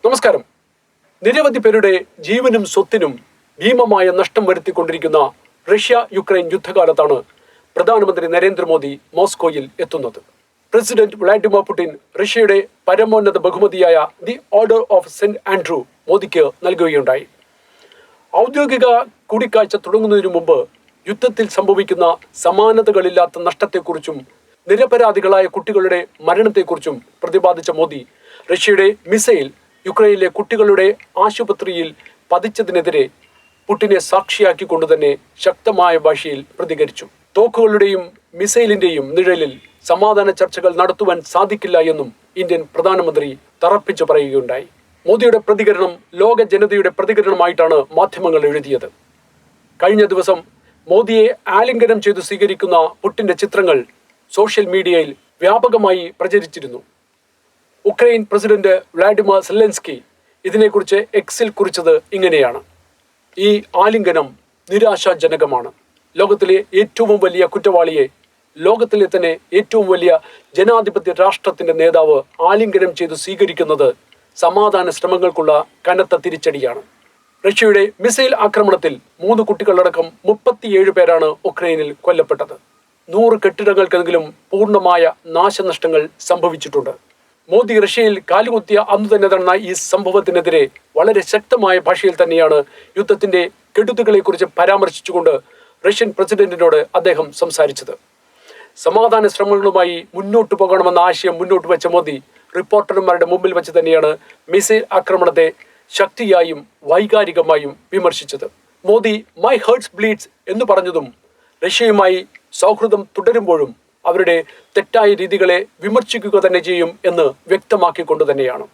നമസ്കാരം. നിരവധി പേരുടെ ജീവനും സ്വത്തിനും ഭീമമായ നഷ്ടം വരുത്തിക്കൊണ്ടിരിക്കുന്ന റഷ്യ യുക്രൈൻ യുദ്ധകാലത്താണ് പ്രധാനമന്ത്രി നരേന്ദ്രമോദി മോസ്കോയിൽ എത്തുന്നത്. പ്രസിഡന്റ് വ്ളാഡിമിർ പുടിൻ റഷ്യയുടെ പരമോന്നത ബഹുമതിയായ the order of saint Andrew മോദിക്ക് നൽകുകയുണ്ടായി. ഔദ്യോഗിക കൂടിക്കാഴ്ച തുടങ്ങുന്നതിനു മുമ്പ് യുദ്ധത്തിൽ സംഭവിക്കുന്ന സമാനതകളില്ലാത്ത നഷ്ടത്തെക്കുറിച്ചും നിരപരാധികളായ കുട്ടികളുടെ മരണത്തെക്കുറിച്ചും പ്രതിപാദിച്ച മോദി റഷ്യയുടെ മിസൈൽ യുക്രൈനിലെ കുട്ടികളുടെ ആശുപത്രിയിൽ പതിച്ചതിനെതിരെ പുടിനെ സാക്ഷിയാക്കിക്കൊണ്ട് തന്നെ ശക്തമായ ഭാഷയിൽ പ്രതികരിച്ചു. തോക്കുകളുടെയും മിസൈലിന്റെയും നിഴലിൽ സമാധാന ചർച്ചകൾ നടത്തുവാൻ സാധിക്കില്ല എന്നും ഇന്ത്യൻ പ്രധാനമന്ത്രി തറപ്പിച്ചു പറയുകയുണ്ടായി. മോദിയുടെ പ്രതികരണം ലോക ജനതയുടെ പ്രതികരണമായിട്ടാണ് മാധ്യമങ്ങൾ എഴുതിയത്. കഴിഞ്ഞ ദിവസം മോദിയെ ആലിംഗനം ചെയ്തു സ്വീകരിക്കുന്ന പുടിന്റെ ചിത്രങ്ങൾ സോഷ്യൽ മീഡിയയിൽ വ്യാപകമായി പ്രചരിച്ചിരുന്നു. ഉക്രൈൻ പ്രസിഡന്റ് വ്ളാഡിമിർ സെലൻസ്കി ഇതിനെക്കുറിച്ച് എക്സിൽ കുറിച്ചത് ഇങ്ങനെയാണ്: ഈ ആലിംഗനം നിരാശാജനകമാണ്. ലോകത്തിലെ ഏറ്റവും വലിയ കുറ്റവാളിയെ, ലോകത്തിലെ തന്നെ ഏറ്റവും വലിയ ജനാധിപത്യ രാഷ്ട്രത്തിന്റെ നേതാവ് ആലിംഗനം ചെയ്തു സ്വീകരിക്കുന്നത് സമാധാന ശ്രമങ്ങൾക്കുള്ള കനത്ത തിരിച്ചടിയാണ്. റഷ്യയുടെ മിസൈൽ ആക്രമണത്തിൽ 3 കുട്ടികളടക്കം 37 പേരാണ് ഉക്രൈനിൽ കൊല്ലപ്പെട്ടത്. 100 കെട്ടിടങ്ങൾക്കെങ്കിലും പൂർണ്ണമായ നാശനഷ്ടങ്ങൾ സംഭവിച്ചിട്ടുണ്ട്. മോദി റഷ്യയിൽ കാലുകുത്തിയ അന്നു തന്നെ നടന്ന ഈ സംഭവത്തിനെതിരെ വളരെ ശക്തമായ ഭാഷയിൽ തന്നെയാണ് യുദ്ധത്തിന്റെ കെടുതികളെക്കുറിച്ച് പരാമർശിച്ചുകൊണ്ട് റഷ്യൻ പ്രസിഡന്റിനോട് അദ്ദേഹം സംസാരിച്ചത്. സമാധാന ശ്രമങ്ങളുമായി മുന്നോട്ടു പോകണമെന്ന ആശയം മുന്നോട്ട് വെച്ച മോദി റിപ്പോർട്ടർമാരുടെ മുമ്പിൽ വെച്ച് തന്നെയാണ് മിസൈൽ ആക്രമണത്തെ ശക്തിയായും വൈകാരികമായും വിമർശിച്ചത്. മോദി മൈ ഹേർട്സ് ബ്ലീഡ്സ് എന്ന് പറഞ്ഞതും റഷ്യയുമായി സൗഹൃദം തുടരുമ്പോഴും അവരുടെ തെറ്റായ രീതികളെ വിമർശിക്കുക തന്നെ ചെയ്യും എന്ന് വ്യക്തമാക്കിക്കൊണ്ട് തന്നെയാണ്.